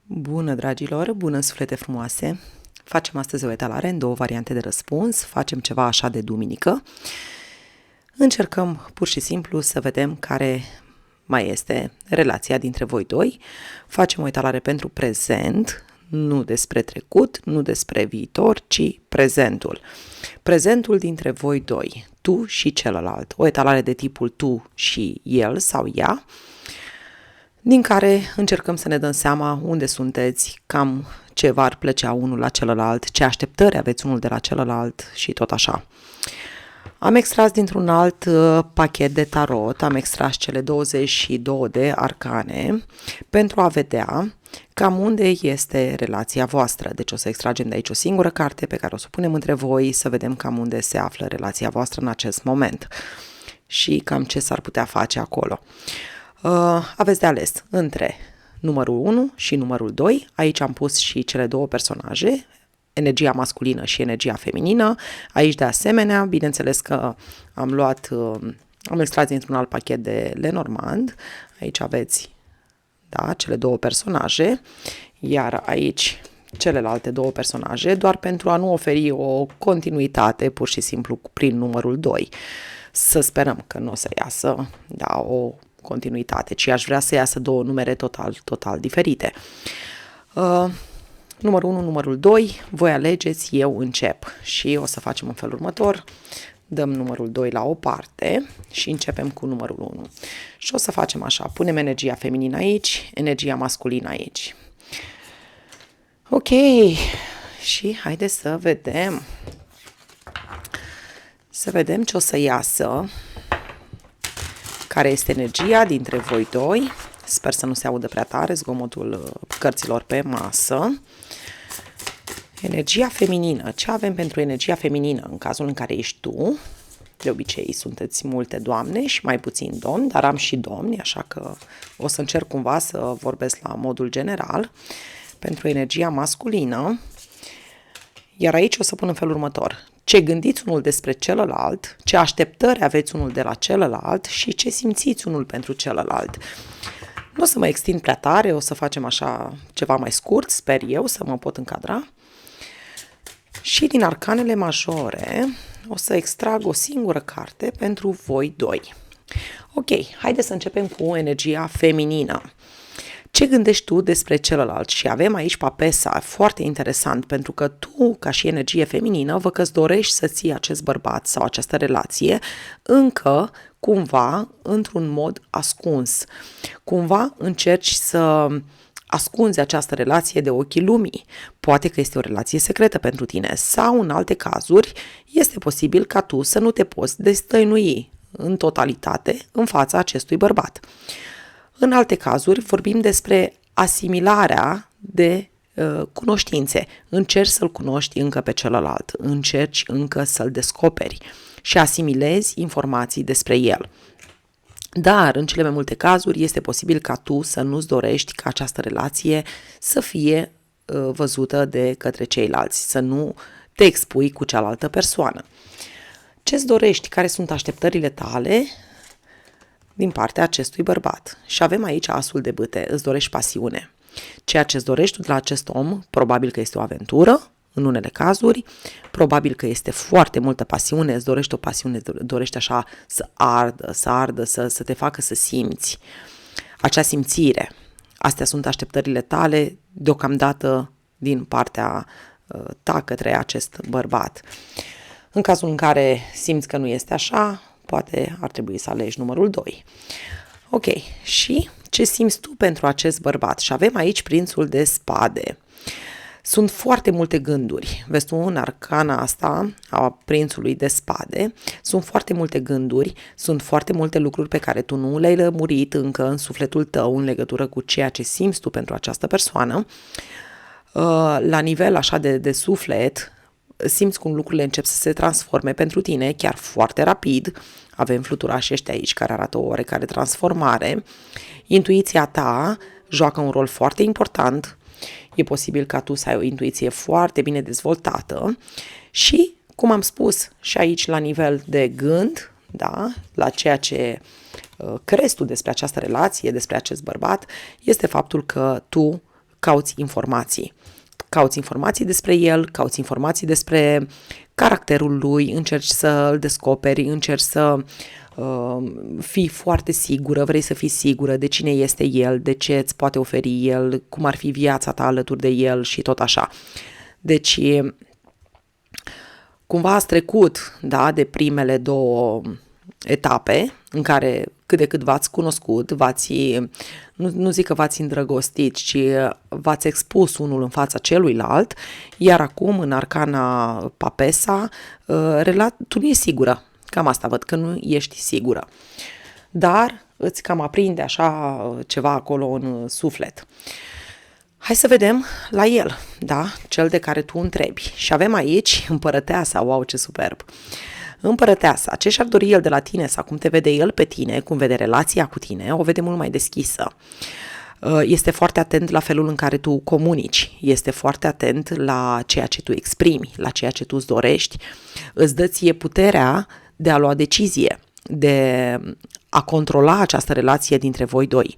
Bună, dragilor! Bună, suflete frumoase! Facem astăzi o etalare în două variante de răspuns. Facem ceva așa de duminică. Încercăm pur și simplu să vedem care mai este relația dintre voi doi. Facem o etalare pentru prezent, nu despre trecut, nu despre viitor, ci prezentul. Prezentul dintre voi doi, tu și celălalt. O etalare de tipul tu și el sau ea, din care încercăm să ne dăm seama unde sunteți, cam ce v-ar plăcea unul la celălalt, ce așteptări aveți unul de la celălalt și tot așa. Am extras dintr-un alt pachet de tarot, am extras cele 22 de arcane pentru a vedea cam unde este relația voastră. Deci o să extragem de aici o singură carte pe care o să o punem între voi să vedem cam unde se află relația voastră în acest moment și cam ce s-ar putea face acolo. Aveți de ales între numărul 1 și numărul 2. Aici am pus și cele două personaje, energia masculină și energia feminină. Aici de asemenea, bineînțeles că am extras dintr-un alt pachet de Lenormand. Aici aveți, da, cele două personaje, iar aici celelalte două personaje, doar pentru a nu oferi o continuitate pur și simplu prin numărul 2. Să sperăm că nu o să iasă, da, o continuitate, ci aș vrea să iasă două numere total diferite. Numărul 1, numărul 2, voi alegeți, eu încep și o să facem în felul următor. Dăm numărul 2 la o parte și începem cu numărul 1. Și o să facem așa, punem energia feminină aici, energia masculină aici. Ok, și haideți să vedem. Să vedem ce o să iasă, care este energia dintre voi doi. Sper să nu se audă prea tare zgomotul cărților pe masă. Energia feminină. Ce avem pentru energia feminină în cazul în care ești tu? De obicei sunteți multe doamne și mai puțin domni, dar am și domni, așa că o să încerc cumva să vorbesc la modul general. Pentru energia masculină, iar aici o să pun în felul următor. Ce gândiți unul despre celălalt, ce așteptări aveți unul de la celălalt și ce simțiți unul pentru celălalt. Nu o să mă extind prea tare, o să facem așa ceva mai scurt, sper eu să mă pot încadra. Și din arcanele majore o să extrag o singură carte pentru voi doi. Ok, haideți să începem cu energia feminină. Ce gândești tu despre celălalt? Și avem aici papesa, foarte interesant, pentru că tu, ca și energie feminină, vă dorești să ții acest bărbat sau această relație încă, cumva, într-un mod ascuns. Cumva încerci să ascunzi această relație de ochii lumii. Poate că este o relație secretă pentru tine sau, în alte cazuri, este posibil ca tu să nu te poți destăinui în totalitate în fața acestui bărbat. În alte cazuri vorbim despre asimilarea de cunoștințe. Încerci să-l cunoști încă pe celălalt, încerci încă să-l descoperi și asimilezi informații despre el. Dar, în cele mai multe cazuri, este posibil ca tu să nu-ți dorești ca această relație să fie văzută de către ceilalți, să nu te expui cu cealaltă persoană. Ce-ți dorești? Care sunt așteptările tale din partea acestui bărbat? Și avem aici asul de bâte, îți dorești pasiune. Ceea ce îți dorești tu de la acest om, probabil că este o aventură, în unele cazuri, probabil că este foarte multă pasiune, îți dorești o pasiune, dorești așa să ardă, să te facă să simți acea simțire. Astea sunt așteptările tale deocamdată din partea ta către acest bărbat. În cazul în care simți că nu este așa, poate ar trebui să alegi numărul 2. Ok, și ce simți tu pentru acest bărbat? Și avem aici prințul de spade. Sunt foarte multe gânduri. Vezi tu, în arcana asta a prințului de spade, sunt foarte multe gânduri, sunt foarte multe lucruri pe care tu nu le-ai lămurit încă în sufletul tău în legătură cu ceea ce simți tu pentru această persoană. La nivel așa de suflet, simți cum lucrurile încep să se transforme pentru tine chiar foarte rapid. Avem fluturașii ăștia aici care arată o oarecare transformare. Intuiția ta joacă un rol foarte important. E posibil ca tu să ai o intuiție foarte bine dezvoltată și, cum am spus, și aici la nivel de gând, da, la ceea ce crezi tu despre această relație, despre acest bărbat, este faptul că tu cauți informații. Cauți informații despre el, cauți informații despre caracterul lui, încerci să îl descoperi, încerci să fii foarte sigură, vrei să fii sigură de cine este el, de ce îți poate oferi el, cum ar fi viața ta alături de el și tot așa. Deci, cumva ați trecut, da, de primele două etape în care cât de cât v-ați cunoscut, nu zic că v-ați îndrăgostit, ci v-ați expus unul în fața celuilalt, iar acum în arcana Papesa, tu nu ești sigură. Cam asta văd, că nu ești sigură. Dar îți cam aprinde așa ceva acolo în suflet. Hai să vedem la el, da? Cel de care tu întrebi. Și avem aici împărăteasa, wow, ce superb! Împărăteasa, ce și-ar dori el de la tine sau cum te vede el pe tine, cum vede relația cu tine, o vede mult mai deschisă. Este foarte atent la felul în care tu comunici, este foarte atent la ceea ce tu exprimi, la ceea ce tu îți dorești, îți dă ție puterea de a lua decizie, de a controla această relație dintre voi doi.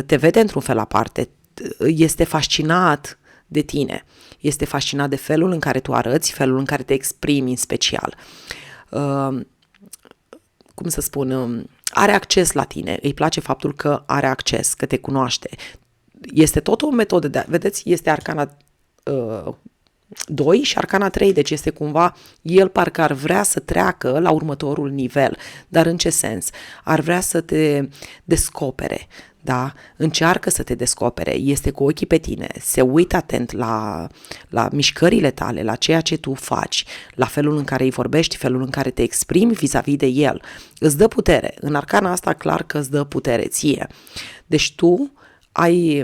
Te vede într-un fel aparte, este fascinat de tine, este fascinat de felul în care tu arăți, felul în care te exprimi în special. Cum să spun, are acces la tine, îi place faptul că are acces, că te cunoaște. Este tot o metodă, vedeți, este arcana 2 și arcana 3, deci este cumva, el parcă ar vrea să treacă la următorul nivel, dar în ce sens? Ar vrea să te descopere, da? Încearcă să te descopere, este cu ochii pe tine, se uită atent la mișcările tale, la ceea ce tu faci, la felul în care îi vorbești, felul în care te exprimi vis-a-vis de el. Îți dă putere. În arcana asta clar că îți dă putere ție. Deci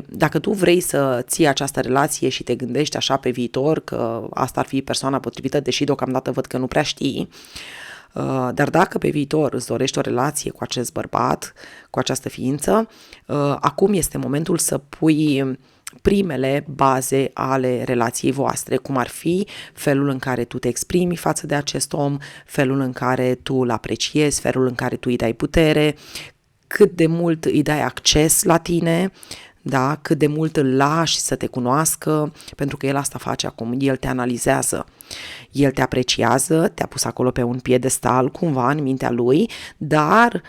dacă tu vrei să ții această relație și te gândești așa pe viitor că asta ar fi persoana potrivită, deși deocamdată văd că nu prea știi, dar dacă pe viitor îți dorești o relație cu acest bărbat, cu această ființă, acum este momentul să pui primele baze ale relației voastre, cum ar fi felul în care tu te exprimi față de acest om, felul în care tu îl apreciezi, felul în care tu îi dai putere, cât de mult îi dai acces la tine, da? Cât de mult îl lași să te cunoască, pentru că el asta face acum, el te analizează, el te apreciază, te-a pus acolo pe un piedestal cumva în mintea lui, dar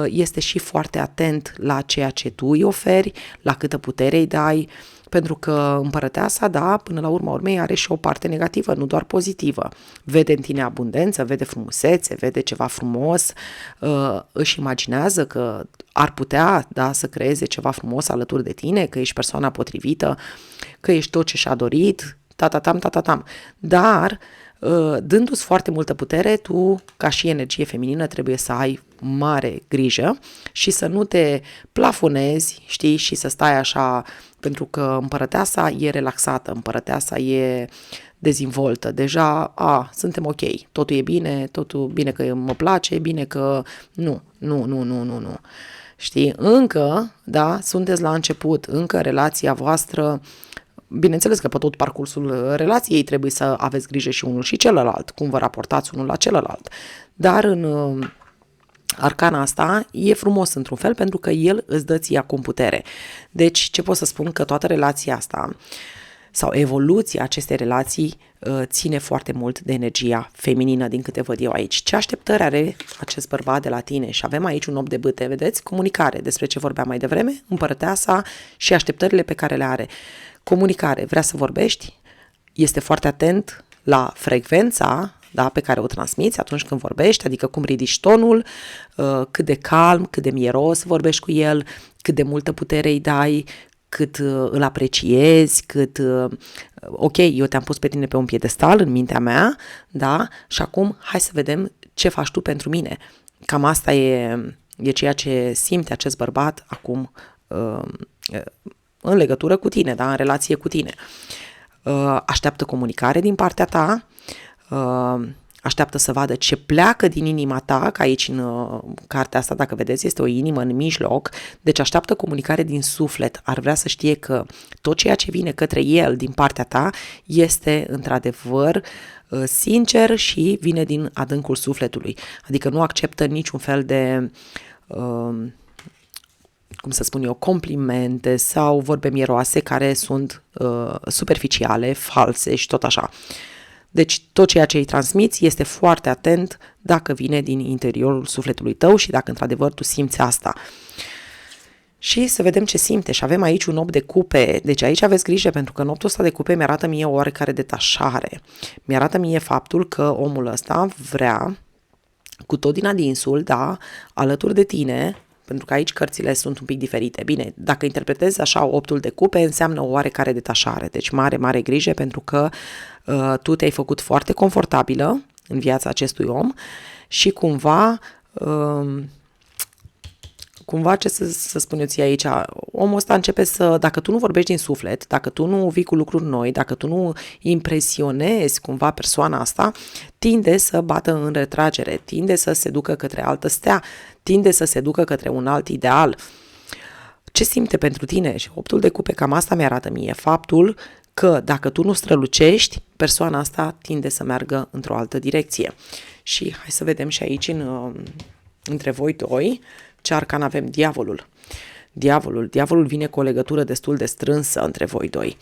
este și foarte atent la ceea ce tu îi oferi, la câtă putere îi dai, pentru că împărăteasa, da, până la urma urmei are și o parte negativă, nu doar pozitivă. Vede în tine abundență, vede frumusețe, vede ceva frumos, își imaginează că ar putea, da, să creeze ceva frumos alături de tine, că ești persoana potrivită, că ești tot ce și-a dorit, tatatam. Dar, dându-ți foarte multă putere, tu, ca și energie feminină, trebuie să ai mare grijă și să nu te plafonezi, știi, și să stai așa, pentru că împărăteasa e relaxată, împărăteasa e dezvoltă, deja, suntem ok, totul e bine, totul bine că mă place, bine că nu. Știi, încă, da, sunteți la început, încă relația voastră, bineînțeles că pe tot parcursul relației trebuie să aveți grijă și unul și celălalt, cum vă raportați unul la celălalt, dar în arcana asta e frumos într-un fel pentru că el îți dă ție acum putere. Deci ce pot să spun? Că toată relația asta sau evoluția acestei relații ține foarte mult de energia feminină din câte văd eu aici. Ce așteptări are acest bărbat de la tine? Și avem aici un 8 de bâte, vedeți? Comunicare, despre ce vorbeam mai devreme, împărăteasa și așteptările pe care le are. Comunicare, vrea să vorbești, este foarte atent la frecvența, da, pe care o transmiți atunci când vorbești, adică cum ridici tonul, cât de calm, cât de mieros vorbești cu el, cât de multă putere îi dai, cât îl apreciezi, ok, eu te-am pus pe tine pe un piedestal în mintea mea, da, și acum hai să vedem ce faci tu pentru mine. Cam asta e ceea ce simte acest bărbat acum în legătură cu tine, da, în relație cu tine. Așteaptă comunicare din partea ta, așteaptă să vadă ce pleacă din inima ta, că aici în cartea asta, dacă vedeți, este o inimă în mijloc, deci așteaptă comunicare din suflet, ar vrea să știe că tot ceea ce vine către el din partea ta este într-adevăr sincer și vine din adâncul sufletului, adică nu acceptă niciun fel de cum să spun eu, complimente sau vorbe mieroase care sunt superficiale, false și tot așa. Deci tot ceea ce îi transmiți este foarte atent dacă vine din interiorul sufletului tău și dacă într-adevăr tu simți asta. Și să vedem ce simte. Și avem aici un 8 de cupe. Deci aici aveți grijă pentru că în 8-ul ăsta de cupe mi-arată mie o oarecare detașare. Mi-arată mie faptul că omul ăsta vrea cu tot din adinsul, da, alături de tine, pentru că aici cărțile sunt un pic diferite. Bine, dacă interpretezi așa 8-ul de cupe, înseamnă o oarecare detașare. Deci mare, mare grijă pentru că tu te-ai făcut foarte confortabilă în viața acestui om și cumva ce să spun eu ție aici, omul ăsta începe să, dacă tu nu vorbești din suflet, dacă tu nu vii cu lucruri noi, dacă tu nu impresionezi cumva persoana asta, tinde să bată în retragere, tinde să se ducă către altă stea, tinde să se ducă către un alt ideal. Ce simte pentru tine? Și 8-ul de cupe, cam asta mi-arată mie, faptul că dacă tu nu strălucești, persoana asta tinde să meargă într-o altă direcție. Și hai să vedem și aici între voi doi, ce arcan avem? Diavolul. Diavolul vine cu o legătură destul de strânsă între voi doi.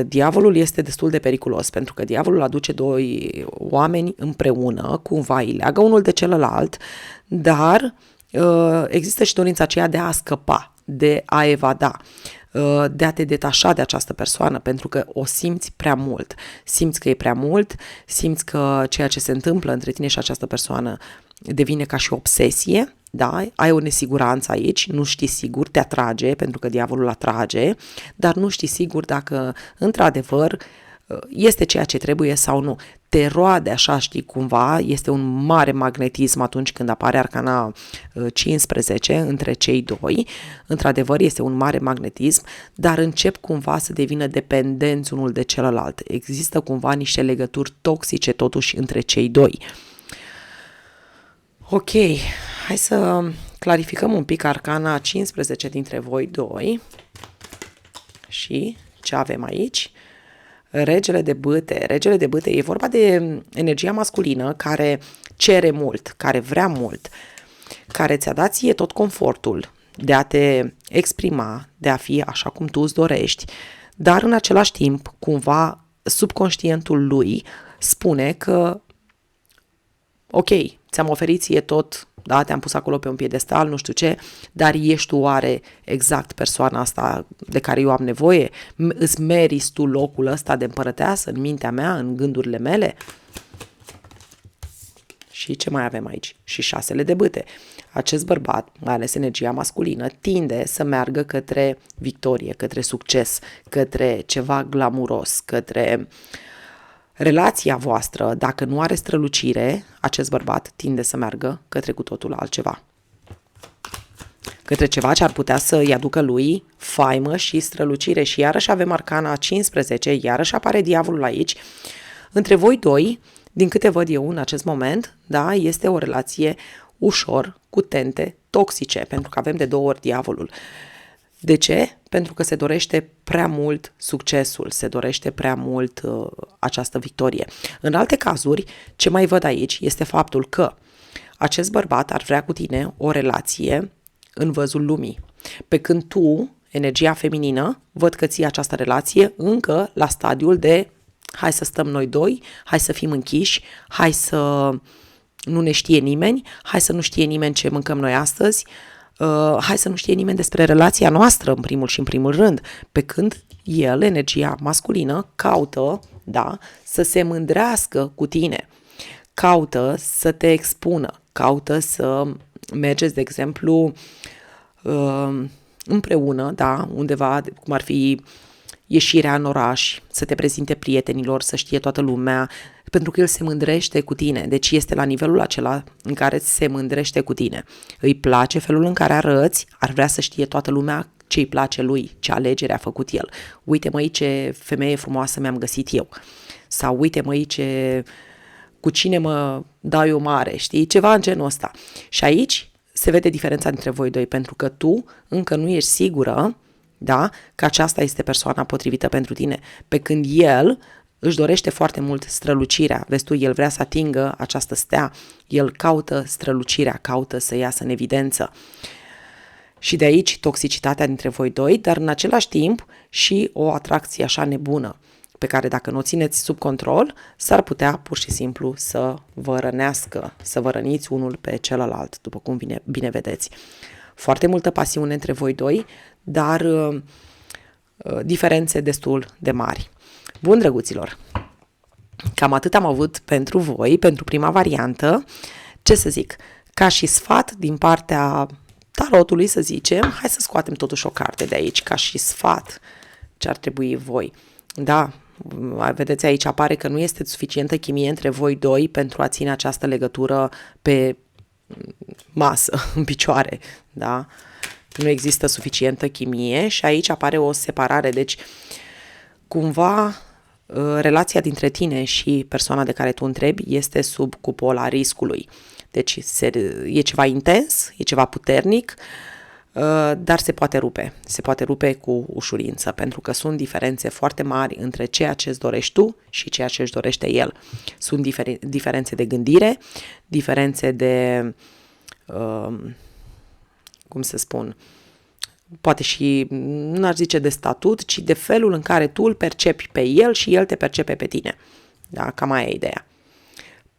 Diavolul este destul de periculos pentru că diavolul aduce doi oameni împreună, cumva îi leagă unul de celălalt, dar există și dorința aceea de a scăpa, de a evada, de a te detașa de această persoană, pentru că o simți prea mult. Simți că e prea mult, simți că ceea ce se întâmplă între tine și această persoană devine ca și obsesie, da? Ai o nesiguranță aici, nu știi sigur, te atrage, pentru că diavolul atrage, dar nu știi sigur dacă într-adevăr este ceea ce trebuie sau nu. Te roade așa, știi, cumva, este un mare magnetism atunci când apare arcana 15 între cei doi, într-adevăr este un mare magnetism, dar încep cumva să devină dependenți unul de celălalt. Există cumva niște legături toxice totuși între cei doi. Ok, hai să clarificăm un pic arcana 15 dintre voi doi și ce avem aici. Regele de bâte. Regele de bâte e vorba de energia masculină care cere mult, care vrea mult, care ți-a dat ție tot confortul de a te exprima, de a fi așa cum tu îți dorești, dar în același timp, cumva, subconștientul lui spune că ok, ți-am oferit ție tot, da, te-am pus acolo pe un piedestal, nu știu ce, dar ești tu oare exact persoana asta de care eu am nevoie? Îți meriți tu locul ăsta de împărăteasă în mintea mea, în gândurile mele? Și ce mai avem aici? Și 6 de bâte. Acest bărbat, mai ales energia masculină, tinde să meargă către victorie, către succes, către ceva glamuros, către relația voastră, dacă nu are strălucire, acest bărbat tinde să meargă către cu totul altceva. Către ceva ce ar putea să-i aducă lui faimă și strălucire. Și iarăși avem arcana 15, iarăși apare diavolul aici. Între voi doi, din câte văd eu în acest moment, da, este o relație ușor cu tente toxice, pentru că avem de 2 ori diavolul. De ce? Pentru că se dorește prea mult succesul, se dorește prea mult această victorie. În alte cazuri, ce mai văd aici este faptul că acest bărbat ar vrea cu tine o relație în văzul lumii. Pe când tu, energia feminină, văd că ții această relație încă la stadiul de hai să stăm noi doi, hai să fim închiși, hai să nu ne știe nimeni, hai să nu știe nimeni ce mâncăm noi astăzi, hai să nu știe nimeni despre relația noastră în primul și în primul rând, pe când el, energia masculină, caută, da, să se mândrească cu tine, caută să te expună, caută să mergeți, de exemplu, împreună, da, undeva, cum ar fi ieșirea în oraș, să te prezinte prietenilor, să știe toată lumea, pentru că el se mândrește cu tine. Deci este la nivelul acela în care se mândrește cu tine. Îi place felul în care arăți, ar vrea să știe toată lumea ce îi place lui, ce alegere a făcut el. Uite măi ce femeie frumoasă mi-am găsit eu. Sau uite măi cu cine mă dau eu mare, știi? Ceva în genul ăsta. Și aici se vede diferența dintre voi doi, pentru că tu încă nu ești sigură, da, că aceasta este persoana potrivită pentru tine, pe când el își dorește foarte mult strălucirea. Vezi tu, el vrea să atingă această stea, el caută strălucirea, caută să iasă în evidență. Și de aici toxicitatea dintre voi doi, dar în același timp și o atracție așa nebună, pe care dacă nu o țineți sub control, s-ar putea pur și simplu să vă rănească, să vă răniți unul pe celălalt, după cum bine vedeți. Foarte multă pasiune între voi doi, dar diferențe destul de mari. Bun, drăguților, cam atât am avut pentru voi, pentru prima variantă. Ce să zic, ca și sfat din partea tarotului, să zicem, hai să scoatem totuși o carte de aici, ca și sfat ce ar trebui voi. Da, vedeți aici apare că nu este suficientă chimie între voi doi pentru a ține această legătură pe masă, în picioare, da? Nu există suficientă chimie și aici apare o separare, deci cumva relația dintre tine și persoana de care tu întrebi este sub cupola riscului. Deci e ceva intens, e ceva puternic, dar se poate rupe. Se poate rupe cu ușurință, pentru că sunt diferențe foarte mari între ceea ce îți dorești tu și ceea ce își dorește el. Sunt diferențe de gândire, diferențe de, cum să spun, poate și, nu aș zice de statut, ci de felul în care tu îl percepi pe el și el te percepe pe tine. Da, cam aia e ideea.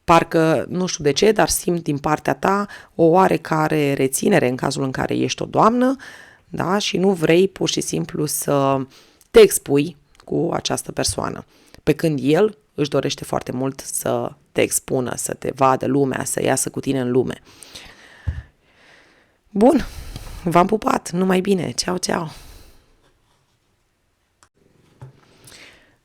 Parcă, nu știu de ce, dar simt din partea ta o oarecare reținere în cazul în care ești o doamnă, da, și nu vrei pur și simplu să te expui cu această persoană. Pe când el își dorește foarte mult să te expună, să te vadă lumea, să iasă cu tine în lume. Bun, v-am pupat, numai bine, ceau, ceau!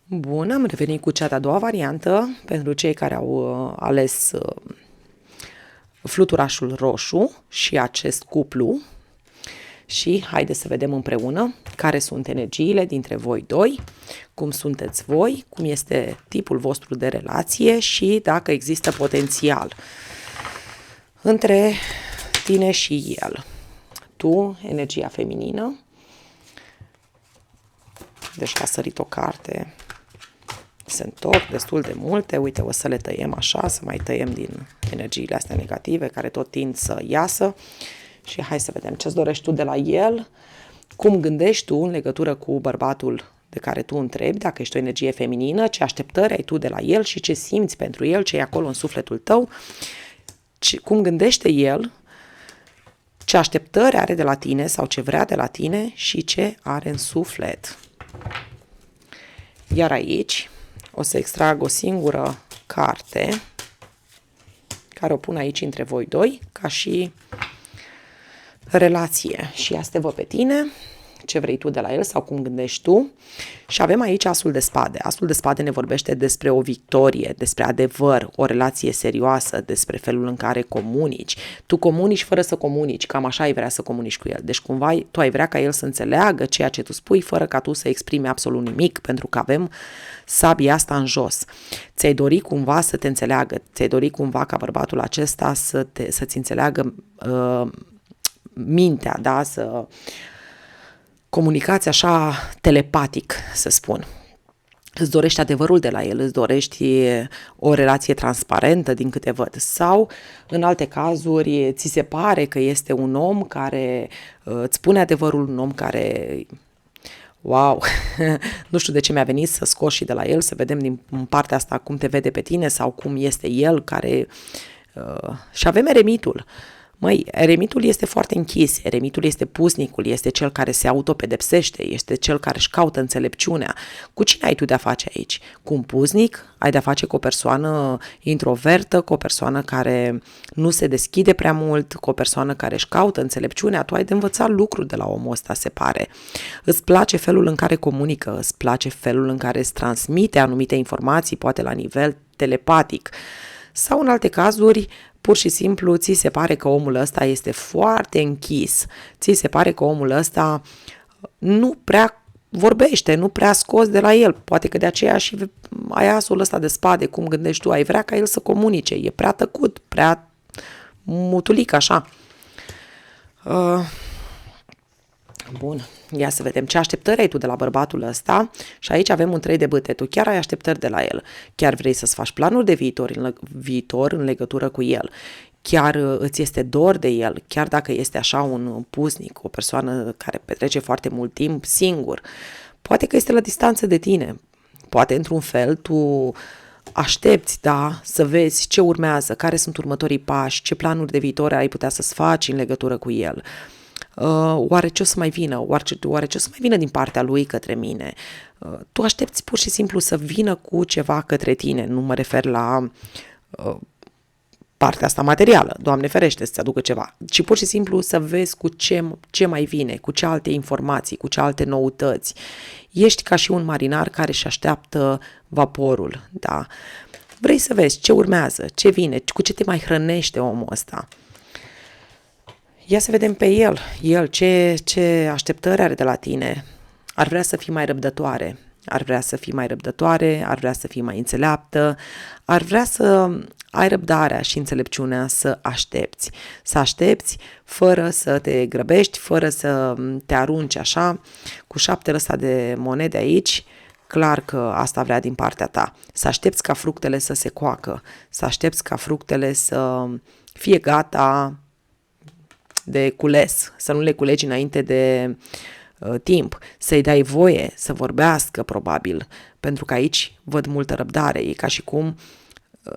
Bun, am revenit cu cea de-a doua variantă pentru cei care au ales fluturașul roșu și acest cuplu. Și haideți să vedem împreună care sunt energiile dintre voi doi, cum sunteți voi, cum este tipul vostru de relație și dacă există potențial între tine și el. Tu, energia feminină, deci a sărit o carte, se întorc destul de multe, uite, o să le tăiem așa, să mai tăiem din energiile astea negative care tot tind să iasă și hai să vedem ce-ți dorești tu de la el, cum gândești tu în legătură cu bărbatul de care tu întrebi, dacă ești o energie feminină, ce așteptări ai tu de la el și ce simți pentru el, ce e acolo în sufletul tău, cum gândește el, ce așteptări are de la tine sau ce vrea de la tine și ce are în suflet. Iar aici o să extrag o singură carte care o pun aici între voi doi ca și relație. Și asta vă pe tine, ce vrei tu de la el sau cum gândești tu. Și avem aici asul de spade. Asul de spade ne vorbește despre o victorie, despre adevăr, o relație serioasă, despre felul în care comunici. Tu comunici fără să comunici, cam așa ai vrea să comunici cu el. Deci cumva tu ai vrea ca el să înțeleagă ceea ce tu spui fără ca tu să exprimi absolut nimic, pentru că avem sabia asta în jos. Ți-ai dori cumva să te înțeleagă, ți-ai dori cumva ca bărbatul acesta să-ți înțeleagă mintea, da? Să comunicați așa telepatic, să spun. Îți dorești adevărul de la el, îți dorești o relație transparentă din câte văd. Sau, în alte cazuri, ți se pare că este un om care îți spune adevărul, un om care... Wow! Nu știu de ce mi-a venit să scot și de la el, să vedem din partea asta cum te vede pe tine sau cum este el care... Și avem eremitul. Măi, eremitul este foarte închis, eremitul este pusnicul, este cel care se autopedepsește, este cel care își caută înțelepciunea. Cu cine ai tu de-a face aici? Cu un pusnic? Ai de-a face cu o persoană introvertă, cu o persoană care nu se deschide prea mult, cu o persoană care își caută înțelepciunea? Tu ai de învățat lucruri de la omul ăsta, se pare. Îți place felul în care comunică, îți place felul în care îți transmite anumite informații, poate la nivel telepatic. Sau în alte cazuri, pur și simplu, ți se pare că omul ăsta este foarte închis. Ți se pare că omul ăsta nu prea vorbește, nu prea scos de la el. Poate că de aceea și ai asul ăsta de spade, cum gândești tu, ai vrea ca el să comunice. E prea tăcut, prea mutulic, așa. Bun, ia să vedem ce așteptări ai tu de la bărbatul ăsta și aici avem un 3 de bâte. Tu chiar ai așteptări de la el, chiar vrei să-ți faci planuri de viitor în legătură cu el. chiar îți este dor de el, chiar dacă este așa un pusnic, o persoană care petrece foarte mult timp singur. Poate că este la distanță de tine, poate într-un fel tu aștepți, da, să vezi ce urmează, care sunt următorii pași, ce planuri de viitor ai putea să-ți faci în legătură cu el. Oare ce o să mai vină? Oare ce o să mai vină din partea lui către mine? Tu aștepți pur și simplu să vină cu ceva către tine. Nu mă refer la partea asta materială, Doamne ferește să-ți aducă ceva, ci pur și simplu să vezi cu ce mai vine, cu ce alte informații, cu ce alte noutăți. Ești ca și un marinar care își așteaptă vaporul, da? Vrei să vezi ce urmează, ce vine, cu ce te mai hrănește omul ăsta. Ia să vedem pe el ce așteptări are de la tine. Ar vrea să fii mai răbdătoare, ar vrea să fii mai răbdătoare, ar vrea să fii mai înțeleaptă, ar vrea să ai răbdarea și înțelepciunea să aștepți fără să te grăbești, fără să te arunci așa, cu 7 ăsta de monede aici, clar că asta vrea din partea ta. Să aștepți ca fructele să se coacă, să aștepți ca fructele să fie gata de cules, să nu le culegi înainte de timp, să-i dai voie să vorbească probabil, pentru că aici văd multă răbdare, e ca și cum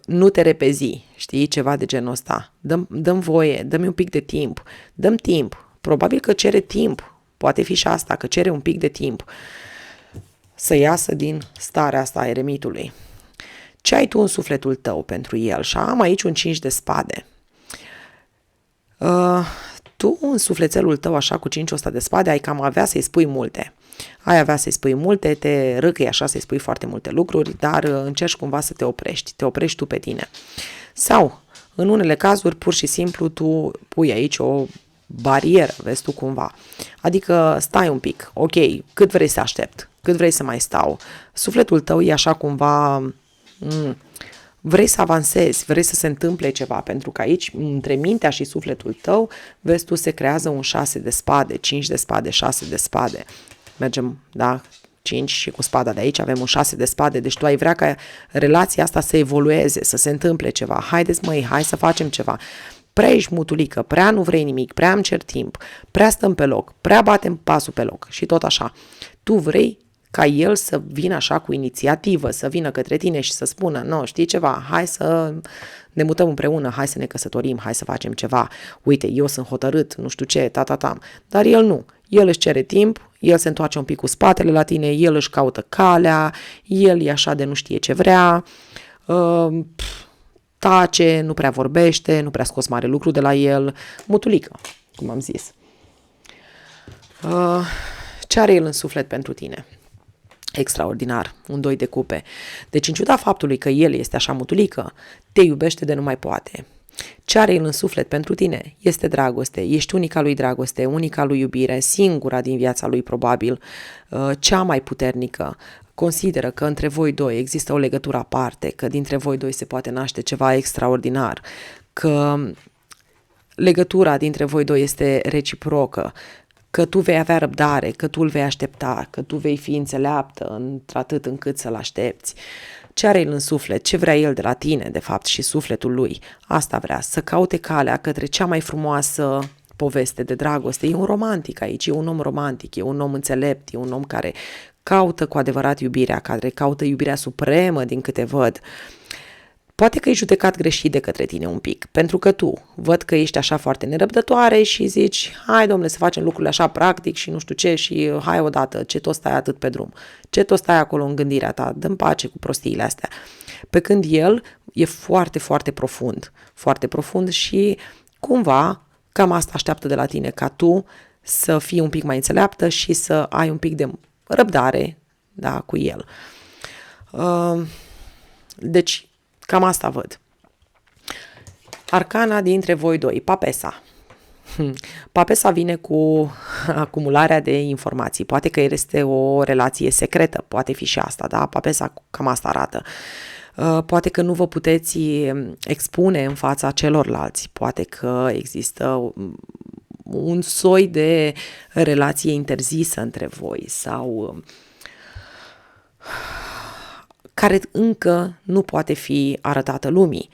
nu te repezi, știi, ceva de genul ăsta. Dăm voie, dă-mi un pic de timp, dăm timp, probabil că cere timp, poate fi și asta, că cere un pic de timp să iasă din starea asta a eremitului. Ce ai tu în sufletul tău pentru el? Și am aici un 5 de spade. Tu în sufletelul tău, așa, cu 5 de spade, ai cam avea să-i spui multe. Ai avea să-i spui multe, te râcăi așa să-i spui foarte multe lucruri, dar încerci cumva să te oprești tu pe tine. Sau, în unele cazuri, pur și simplu, tu pui aici o barieră, vezi tu cumva. Adică stai un pic, ok, cât vrei să aștept, cât vrei să mai stau. Sufletul tău e așa cumva... Vrei să avansezi, vrei să se întâmple ceva, pentru că aici, între mintea și sufletul tău, vezi tu, se creează un 6 de spade, 5 de spade, 6 de spade. Mergem, da, 5 și cu spada de aici avem un 6 de spade, deci tu ai vrea ca relația asta să evolueze, să se întâmple ceva. Haideți măi, hai să facem ceva. Prea ești mutulică, prea nu vrei nimic, prea îmi cer timp, prea stăm pe loc, prea batem pasul pe loc și tot așa. Tu vrei ca el să vină așa cu inițiativă, să vină către tine și să spună, nu, știi ceva, hai să ne mutăm împreună, hai să ne căsătorim, hai să facem ceva, uite, eu sunt hotărât, nu știu ce, ta. Dar el nu, el își cere timp, el se întoarce un pic cu spatele la tine, el își caută calea, el e așa de nu știe ce vrea, tace, nu prea vorbește, nu prea scos mare lucru de la el, mutulică, cum am zis. Ce are el în suflet pentru tine? Extraordinar, un 2 de cupe. Deci, în ciuda faptului că el este așa mutulică, te iubește de nu mai poate. Ce are el în suflet pentru tine? Este dragoste, ești unica lui dragoste, unica lui iubire, singura din viața lui probabil, cea mai puternică. Consideră că între voi doi există o legătură aparte, că dintre voi doi se poate naște ceva extraordinar, că legătura dintre voi doi este reciprocă, că tu vei avea răbdare, că tu îl vei aștepta, că tu vei fi înțeleaptă într-atât încât să-l aștepți. Ce are el în suflet? Ce vrea el de la tine, de fapt, și sufletul lui? Asta vrea, să caute calea către cea mai frumoasă poveste de dragoste. E un romantic aici, e un om romantic, e un om înțelept, e un om care caută cu adevărat iubirea, care caută iubirea supremă din câte văd. Poate că e judecat greșit de către tine un pic, pentru că tu văd că ești așa foarte nerăbdătoare și zici, hai domnule să facem lucrurile așa practic și nu știu ce și hai odată, ce tot stai atât pe drum, ce tot stai acolo în gândirea ta, dă-mi pace cu prostiile astea. Pe când el e foarte, foarte profund și cumva cam asta așteaptă de la tine, ca tu să fii un pic mai înțeleaptă și să ai un pic de răbdare, da, cu el. Deci, cam asta văd. Arcana dintre voi doi, Papesa. Papesa vine cu acumularea de informații. Poate că este o relație secretă, poate fi și asta, da? Papesa cam asta arată. Poate că nu vă puteți expune în fața celorlalți. Poate că există un soi de relație interzisă între voi sau care încă nu poate fi arătată lumii.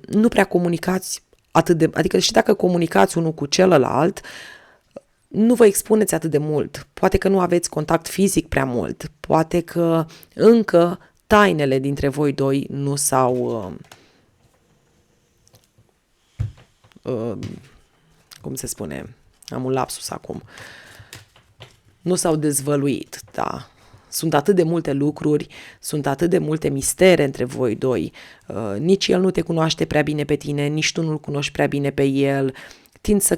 Nu prea comunicați adică și dacă comunicați unul cu celălalt, nu vă expuneți atât de mult. Poate că nu aveți contact fizic prea mult. Poate că încă tainele dintre voi doi nu s-au, cum se spune, am un lapsus acum, nu s-au dezvăluit, da. Sunt atât de multe lucruri, sunt atât de multe mistere între voi doi. Nici el nu te cunoaște prea bine pe tine, nici tu nu-l cunoști prea bine pe el. Tind să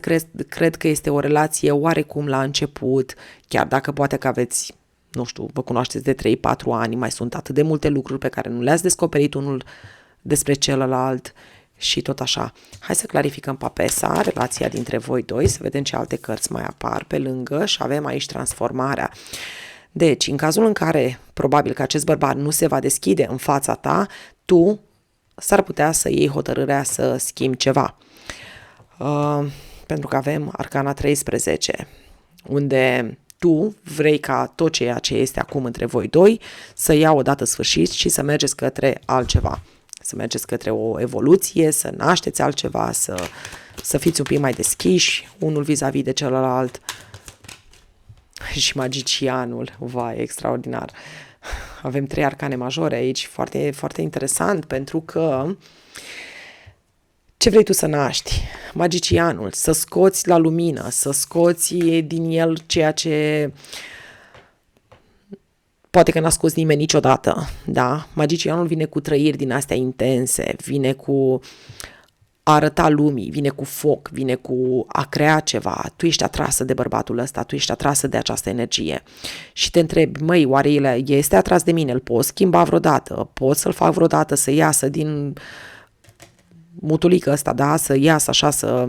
cred că este o relație oarecum la început, chiar dacă poate că aveți, nu știu, vă cunoașteți de 3-4 ani, mai sunt atât de multe lucruri pe care nu le-ați descoperit unul despre celălalt și tot așa. Hai să clarificăm papesa, relația dintre voi doi, să vedem ce alte cărți mai apar pe lângă și avem aici transformarea. Deci, în cazul în care probabil că acest bărbat nu se va deschide în fața ta, tu s-ar putea să iei hotărârea să schimbi ceva. Pentru că avem Arcana 13, unde tu vrei ca tot ceea ce este acum între voi doi să ia odată sfârșit și să mergeți către altceva. Să mergeți către o evoluție, să nașteți altceva, să fiți un pic mai deschiși, unul vis-a-vis de celălalt. Și magicianul, vai, extraordinar. Avem 3 arcane majore aici, foarte, foarte interesant, pentru că ce vrei tu să naști? Magicianul, să scoți la lumină, să scoți din el ceea ce poate că n-a scos nimeni niciodată, da? Magicianul vine cu trăiri din astea intense, vine cu a arăta lumii, vine cu foc, vine cu a crea ceva. Tu ești atrasă de bărbatul ăsta, tu ești atrasă de această energie. Și te întrebi, măi, oare el este atras de mine? Îl pot schimba vreodată? Pot să-l fac vreodată să iasă din mutulică ăsta, da? Să iasă așa, să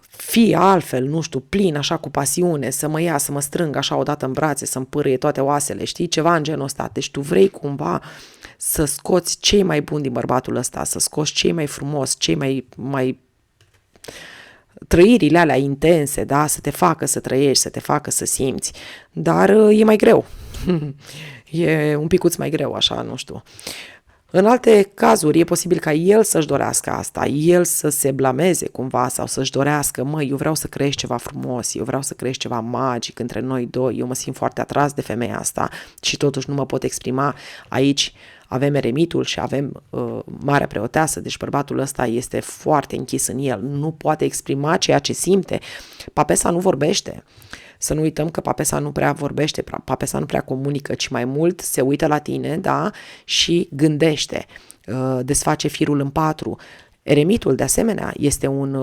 fie altfel, nu știu, plin, așa, cu pasiune, să mă ia, să mă strâng așa odată în brațe, să-mi pârâie toate oasele, știi? Ceva în genul ăsta. Deci tu vrei cumva să scoți cei mai buni din bărbatul ăsta, să scoți cei mai frumos, cei mai trăirile alea intense, da? Să te facă să trăiești, să te facă să simți. Dar e mai greu. E un picuț mai greu, așa, nu știu. În alte cazuri e posibil ca el să-și dorească asta, el să se blameze cumva sau să-și dorească, măi, eu vreau să creezi ceva frumos, eu vreau să creezi ceva magic între noi doi, eu mă simt foarte atras de femeia asta și totuși nu mă pot exprima. Aici avem eremitul și avem marea preoteasă, deci bărbatul ăsta este foarte închis în el, nu poate exprima ceea ce simte. Papesa nu vorbește. Să nu uităm că papesa nu prea vorbește, papesa nu prea comunică, ci mai mult se uită la tine, da, și gândește, desface firul în 4. Eremitul, de asemenea, este un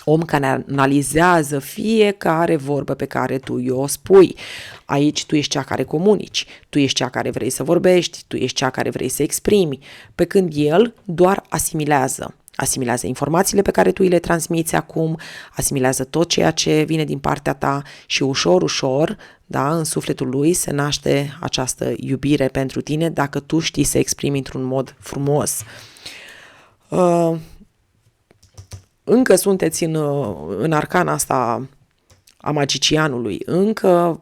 om care analizează fiecare vorbă pe care tu o spui. Aici tu ești cea care comunici, tu ești cea care vrei să vorbești, tu ești cea care vrei să exprimi, pe când el doar asimilează. Asimilează informațiile pe care tu îi le transmiți acum, asimilează tot ceea ce vine din partea ta și ușor, ușor, da, în sufletul lui se naște această iubire pentru tine dacă tu știi să exprimi într-un mod frumos. Încă sunteți în arcana asta a magicianului, încă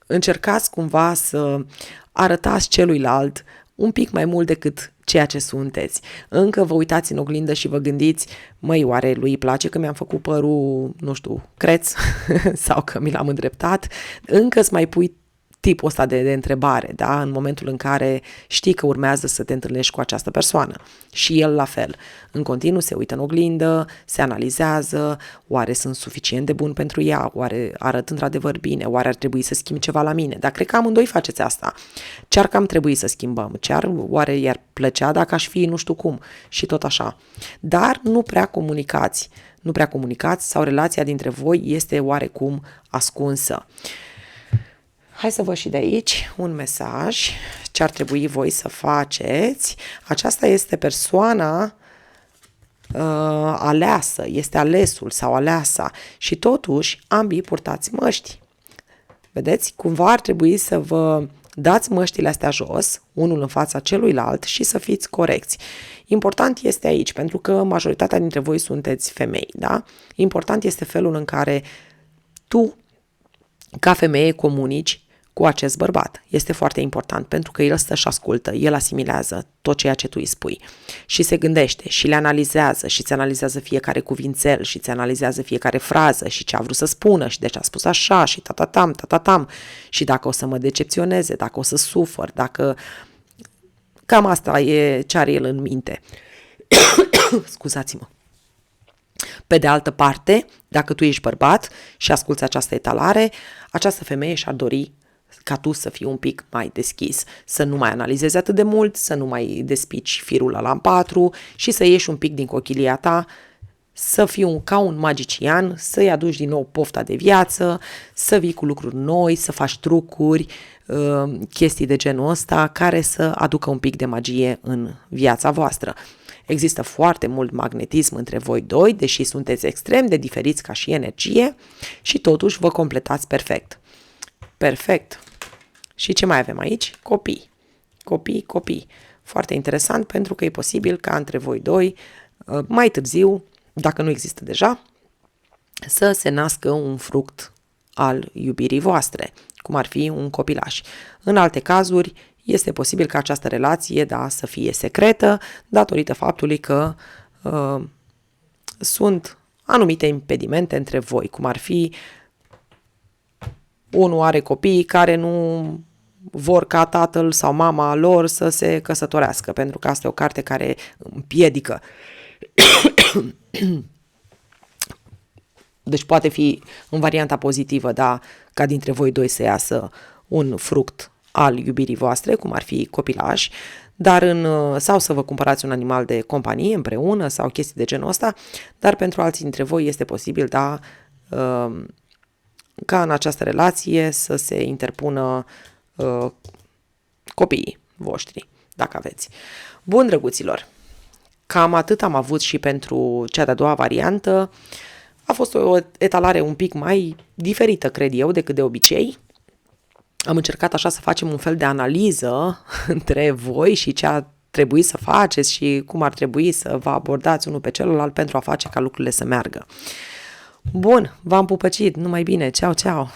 încercați cumva să arătați celuilalt un pic mai mult decât ceea ce sunteți. Încă vă uitați în oglindă și vă gândiți, măi, oare lui îi place că mi-am făcut părul, nu știu, creț sau că mi l-am îndreptat? Încă îți mai pui tipul ăsta de întrebare, da? În momentul în care știi că urmează să te întâlnești cu această persoană. Și el la fel. În continuu se uită în oglindă, se analizează, oare sunt suficient de bun pentru ea, oare arăt într-adevăr bine, oare ar trebui să schimb ceva la mine. Dar cred că amândoi faceți asta. Ce ar cam trebui să schimbăm? Oare i-ar plăcea dacă aș fi nu știu cum? Și tot așa. Dar nu prea comunicați. Nu prea comunicați sau relația dintre voi este oarecum ascunsă. Hai să văd și de aici un mesaj, ce ar trebui voi să faceți. Aceasta este persoana aleasă, este alesul sau aleasa și totuși ambii purtați măști. Vedeți? Cumva ar trebui să vă dați măștile astea jos, unul în fața celuilalt și să fiți corecți. Important este aici, pentru că majoritatea dintre voi sunteți femei, da? Important este felul în care tu, ca femeie, comunici cu acest bărbat. Este foarte important pentru că el stă și ascultă, el asimilează tot ceea ce tu îi spui și se gândește și le analizează și ți analizează fiecare cuvințel și ți analizează fiecare frază și ce a vrut să spună și de ce a spus așa și tatatam și dacă o să mă decepționeze, dacă o să sufăr, dacă... Cam asta e ce are el în minte. Scuzați-mă. Pe de altă parte, dacă tu ești bărbat și asculți această etalare, această femeie și-ar dori ca tu să fii un pic mai deschis, să nu mai analizezi atât de mult, să nu mai despici firul ăla în patru și să ieși un pic din cochilia ta, să fii ca un magician, să-i aduci din nou pofta de viață, să vii cu lucruri noi, să faci trucuri, chestii de genul ăsta care să aducă un pic de magie în viața voastră. Există foarte mult magnetism între voi doi, deși sunteți extrem de diferiți ca și energie și totuși vă completați perfect. Perfect. Și ce mai avem aici? Copii. Copii. Foarte interesant pentru că e posibil ca între voi doi, mai târziu, dacă nu există deja, să se nască un fruct al iubirii voastre, cum ar fi un copilaș. În alte cazuri, este posibil ca această relație, să fie secretă, datorită faptului că sunt anumite impedimente între voi, cum ar fi unul are copii care nu vor ca tatăl sau mama lor să se căsătorească, pentru că asta e o carte care împiedică. Deci poate fi în varianta pozitivă, ca dintre voi doi să iasă un fruct al iubirii voastre, cum ar fi copilaș, sau să vă cumpărați un animal de companie împreună sau chestii de genul ăsta, dar pentru alții dintre voi este posibil, ca în această relație să se interpună copiii voștri, dacă aveți. Bun, drăguților, cam atât am avut și pentru cea de-a doua variantă. A fost o etalare un pic mai diferită, cred eu, decât de obicei. Am încercat așa să facem un fel de analiză între voi și ce ar trebui să faceți și cum ar trebui să vă abordați unul pe celălalt pentru a face ca lucrurile să meargă. Bun, v-am pupăcit, numai bine, ceau!